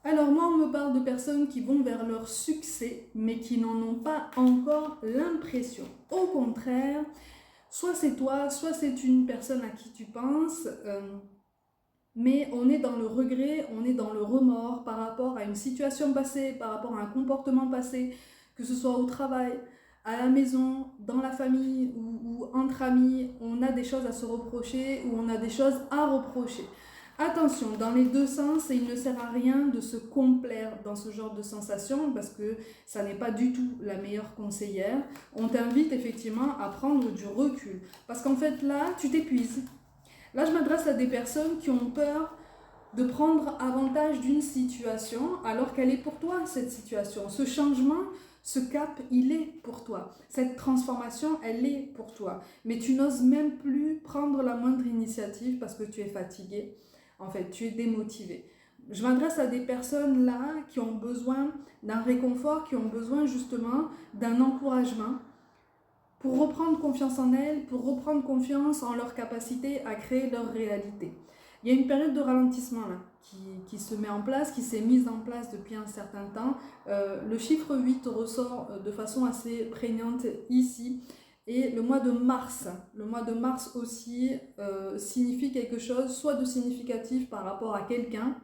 Alors moi, on me parle de personnes qui vont vers leur succès, mais qui n'en ont pas encore l'impression. Au contraire, soit c'est toi, soit c'est une personne à qui tu penses, mais on est dans le regret, on est dans le remords par rapport à une situation passée, par rapport à un comportement passé, que ce soit au travail, à la maison, dans la famille ou entre amis, on a des choses à se reprocher ou on a des choses à reprocher. Attention, dans les deux sens, et il ne sert à rien de se complaire dans ce genre de sensation parce que ça n'est pas du tout la meilleure conseillère. On t'invite effectivement à prendre du recul parce qu'en fait là, tu t'épuises. Là, je m'adresse à des personnes qui ont peur de prendre avantage d'une situation alors qu'elle est pour toi, cette situation. Ce changement, ce cap, il est pour toi. Cette transformation, elle est pour toi. Mais tu n'oses même plus prendre la moindre initiative parce que tu es fatigué. En fait, tu es démotivé. Je m'adresse à des personnes là qui ont besoin d'un réconfort, qui ont besoin justement d'un encouragement pour reprendre confiance en elles, pour reprendre confiance en leur capacité à créer leur réalité. Il y a une période de ralentissement là, qui se met en place, qui s'est mise en place depuis un certain temps. Le chiffre 8 ressort de façon assez prégnante ici. Et le mois de mars aussi signifie quelque chose, soit de significatif par rapport à quelqu'un,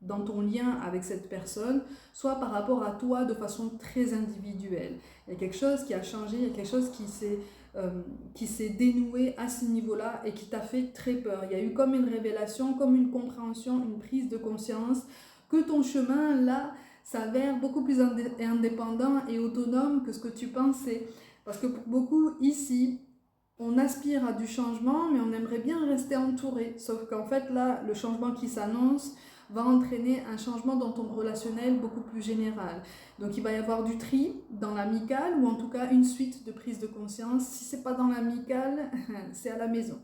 dans ton lien avec cette personne, soit par rapport à toi de façon très individuelle. Il y a quelque chose qui a changé, il y a quelque chose qui s'est dénoué à ce niveau-là et qui t'a fait très peur. Il y a eu comme une révélation, comme une compréhension, une prise de conscience que ton chemin, là, s'avère beaucoup plus indépendant et autonome que ce que tu pensais. Parce que pour beaucoup, ici, on aspire à du changement, mais on aimerait bien rester entouré. Sauf qu'en fait, là, le changement qui s'annonce va entraîner un changement dans ton relationnel beaucoup plus général. Donc il va y avoir du tri dans l'amical, ou en tout cas une suite de prise de conscience. Si c'est pas dans l'amical, c'est à la maison.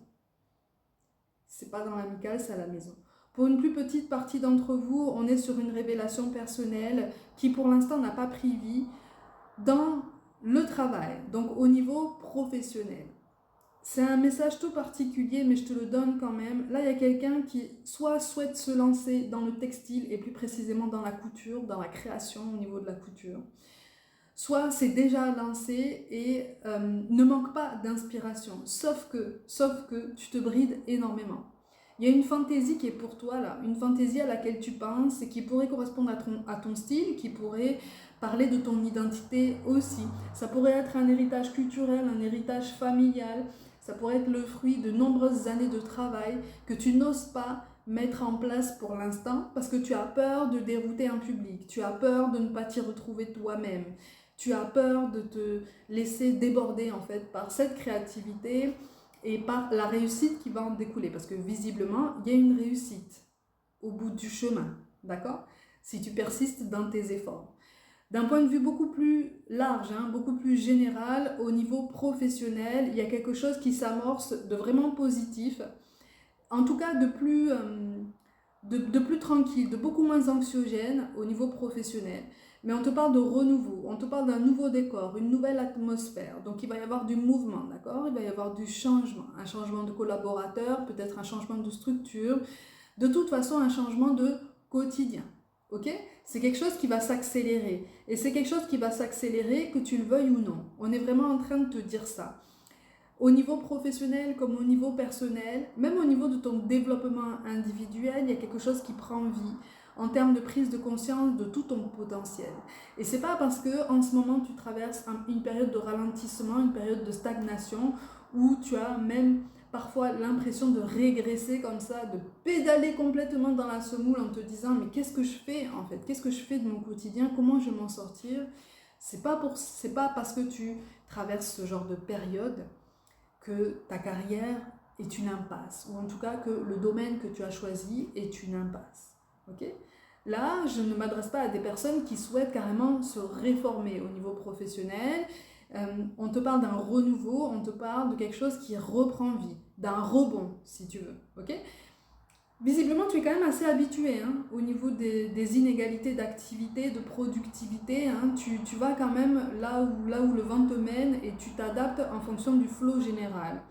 Si c'est pas dans l'amical, c'est à la maison. Pour une plus petite partie d'entre vous, on est sur une révélation personnelle qui pour l'instant n'a pas pris vie dans le travail, donc au niveau professionnel. C'est un message tout particulier, mais je te le donne quand même. Là, il y a quelqu'un qui soit souhaite se lancer dans le textile, et plus précisément dans la couture, dans la création au niveau de la couture, soit c'est déjà lancé et ne manque pas d'inspiration. Sauf que tu te brides énormément. Il y a une fantaisie qui est pour toi là, une fantaisie à laquelle tu penses et qui pourrait correspondre à ton style, qui pourrait parler de ton identité aussi. Ça pourrait être un héritage culturel, un héritage familial, ça pourrait être le fruit de nombreuses années de travail que tu n'oses pas mettre en place pour l'instant parce que tu as peur de dérouter un public, tu as peur de ne pas t'y retrouver toi-même, tu as peur de te laisser déborder en fait par cette créativité et par la réussite qui va en découler. Parce que visiblement, il y a une réussite au bout du chemin, d'accord? Si tu persistes dans tes efforts. D'un point de vue beaucoup plus large, beaucoup plus général, au niveau professionnel, il y a quelque chose qui s'amorce de vraiment positif, en tout cas de plus tranquille, de beaucoup moins anxiogène au niveau professionnel. Mais on te parle de renouveau, on te parle d'un nouveau décor, une nouvelle atmosphère. Donc il va y avoir du mouvement, d'accord? Il va y avoir du changement, un changement de collaborateur, peut-être un changement de structure, de toute façon un changement de quotidien. Ok? C'est quelque chose qui va s'accélérer. Et c'est quelque chose qui va s'accélérer que tu le veuilles ou non. On est vraiment en train de te dire ça. Au niveau professionnel comme au niveau personnel, même au niveau de ton développement individuel, il y a quelque chose qui prend vie en termes de prise de conscience de tout ton potentiel. Et c'est pas parce que en ce moment tu traverses une période de ralentissement, une période de stagnation, où tu as même parfois l'impression de régresser comme ça, de pédaler complètement dans la semoule en te disant mais qu'est-ce que je fais en fait? Qu'est-ce que je fais de mon quotidien? Comment je vais m'en sortir? C'est pas parce que tu traverses ce genre de période que ta carrière est une impasse, ou en tout cas que le domaine que tu as choisi est une impasse. Ok? Là, je ne m'adresse pas à des personnes qui souhaitent carrément se réformer au niveau professionnel. On te parle d'un renouveau, on te parle de quelque chose qui reprend vie, d'un rebond, si tu veux. Ok? Visiblement, tu es quand même assez habitué au niveau des inégalités d'activité, de productivité. Tu vas quand même là où le vent te mène et tu t'adaptes en fonction du flot général.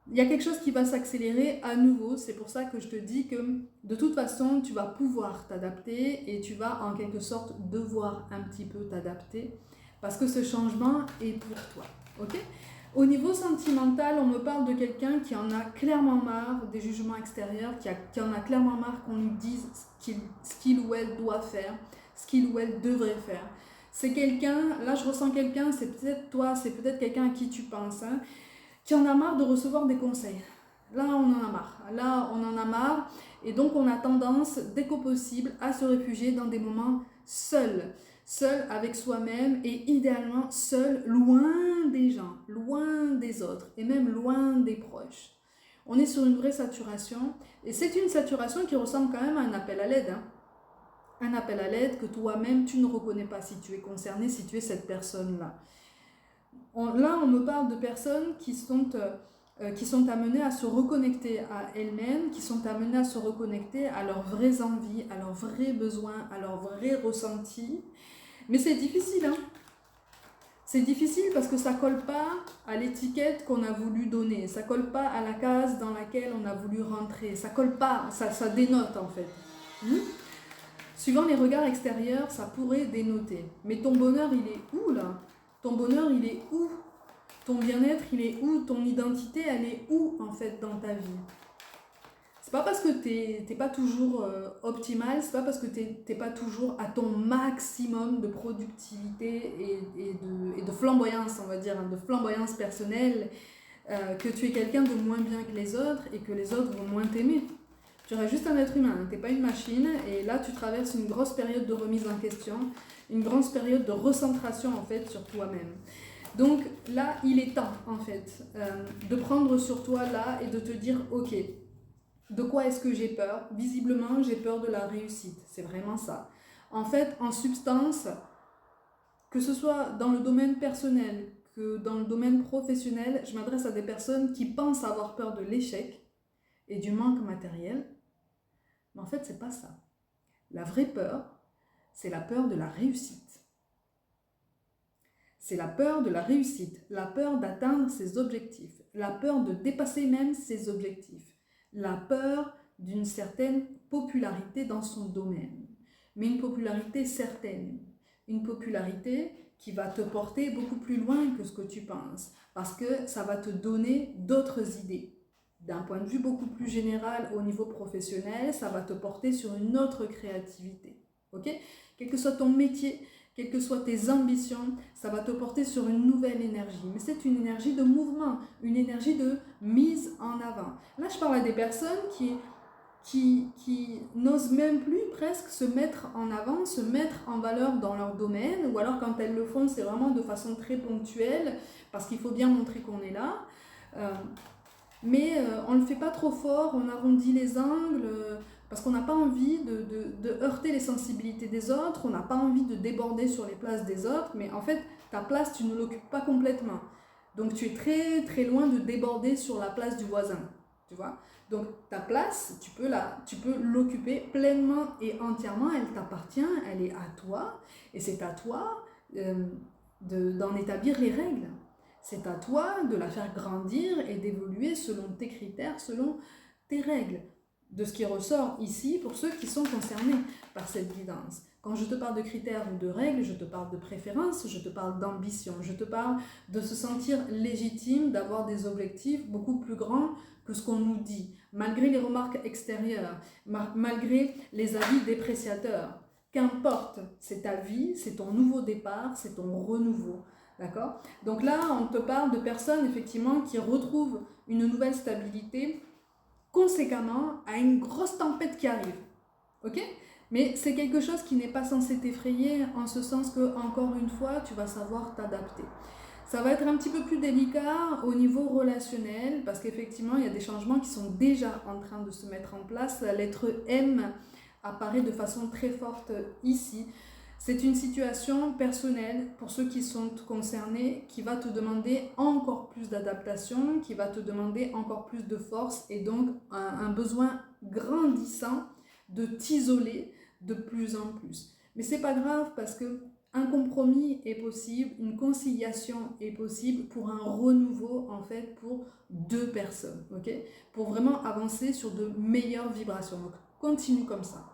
il y a quelque chose qui va s'accélérer à nouveau. C'est pour ça que je te dis que de toute façon, tu vas pouvoir t'adapter et tu vas en quelque sorte devoir un petit peu t'adapter parce que ce changement est pour toi. Ok ? Au niveau sentimental, on me parle de quelqu'un qui en a clairement marre des jugements extérieurs, qui en a clairement marre qu'on lui dise ce qu'il ou elle doit faire, ce qu'il ou elle devrait faire. C'est quelqu'un, là je ressens quelqu'un, c'est peut-être toi, c'est peut-être quelqu'un à qui tu penses, hein, qui en a marre de recevoir des conseils. Là, on en a marre. Là, on en a marre. Et donc, on a tendance, dès qu'au possible, à se réfugier dans des moments seuls. Seul avec soi-même et idéalement seul, loin des gens, loin des autres et même loin des proches. On est sur une vraie saturation et c'est une saturation qui ressemble quand même à un appel à l'aide. Hein. Un appel à l'aide que toi-même, tu ne reconnais pas si tu es concerné, si tu es cette personne-là. Là, on me parle de personnes qui sont amenées à se reconnecter à elles-mêmes, qui sont amenées à se reconnecter à leurs vraies envies, à leurs vrais besoins, à leurs vrais ressentis. Mais c'est difficile, hein. C'est difficile parce que ça colle pas à l'étiquette qu'on a voulu donner, ça colle pas à la case dans laquelle on a voulu rentrer, ça colle pas, ça dénote en fait. Suivant les regards extérieurs, ça pourrait dénoter. Mais ton bonheur, il est où là ? Ton bonheur, il est où ? Ton bien-être, il est où ? Ton identité, elle est où en fait dans ta vie ? C'est pas parce que t'es pas toujours optimal, c'est pas parce que t'es pas toujours à ton maximum de productivité et de flamboyance, on va dire, hein, de flamboyance personnelle, que tu es quelqu'un de moins bien que les autres et que les autres vont moins t'aimer. Tu restes juste un être humain, hein, t'es pas une machine, et là tu traverses une grosse période de remise en question, une grosse période de recentration en fait sur toi-même. Donc là, il est temps en fait de prendre sur toi là et de te dire ok, de quoi est-ce que j'ai peur ? Visiblement, j'ai peur de la réussite, c'est vraiment ça. En fait, en substance, que ce soit dans le domaine personnel que dans le domaine professionnel, je m'adresse à des personnes qui pensent avoir peur de l'échec et du manque matériel. Mais en fait, c'est pas ça. La vraie peur, c'est la peur de la réussite. C'est la peur de la réussite, la peur d'atteindre ses objectifs, la peur de dépasser même ses objectifs, la peur d'une certaine popularité dans son domaine, mais une popularité certaine, une popularité qui va te porter beaucoup plus loin que ce que tu penses, parce que ça va te donner d'autres idées. D'un point de vue beaucoup plus général au niveau professionnel, ça va te porter sur une autre créativité. Ok ? Quel que soit ton métier, quelles que soient tes ambitions, ça va te porter sur une nouvelle énergie. Mais c'est une énergie de mouvement, une énergie de mise en avant. Là, je parle à des personnes qui n'osent même plus presque se mettre en avant, se mettre en valeur dans leur domaine, ou alors quand elles le font, c'est vraiment de façon très ponctuelle, parce qu'il faut bien montrer qu'on est là. Mais on ne le fait pas trop fort, on arrondit les angles, parce qu'on n'a pas envie de heurter les sensibilités des autres, on n'a pas envie de déborder sur les places des autres, mais en fait, ta place, tu ne l'occupes pas complètement. Donc tu es très très loin de déborder sur la place du voisin, tu vois. Donc ta place, tu peux l'occuper pleinement et entièrement, elle t'appartient, elle est à toi, et c'est à toi d'en établir les règles. C'est à toi de la faire grandir et d'évoluer selon tes critères, selon tes règles. De ce qui ressort ici pour ceux qui sont concernés par cette guidance. Quand je te parle de critères ou de règles, je te parle de préférences, je te parle d'ambition, je te parle de se sentir légitime, d'avoir des objectifs beaucoup plus grands que ce qu'on nous dit, malgré les remarques extérieures, malgré les avis dépréciateurs. Qu'importe, c'est ta vie, c'est ton nouveau départ, c'est ton renouveau. D'accord ? Donc là, on te parle de personnes effectivement qui retrouvent une nouvelle stabilité conséquemment à une grosse tempête qui arrive. Ok ? Mais c'est quelque chose qui n'est pas censé t'effrayer en ce sens que, encore une fois, tu vas savoir t'adapter. Ça va être un petit peu plus délicat au niveau relationnel parce qu'effectivement, il y a des changements qui sont déjà en train de se mettre en place. La lettre M apparaît de façon très forte ici. C'est une situation personnelle pour ceux qui sont concernés qui va te demander encore plus d'adaptation, qui va te demander encore plus de force et donc un besoin grandissant de t'isoler de plus en plus. Mais c'est pas grave parce que un compromis est possible, une conciliation est possible pour un renouveau en fait pour deux personnes, ok? Pour vraiment avancer sur de meilleures vibrations. Donc continue comme ça.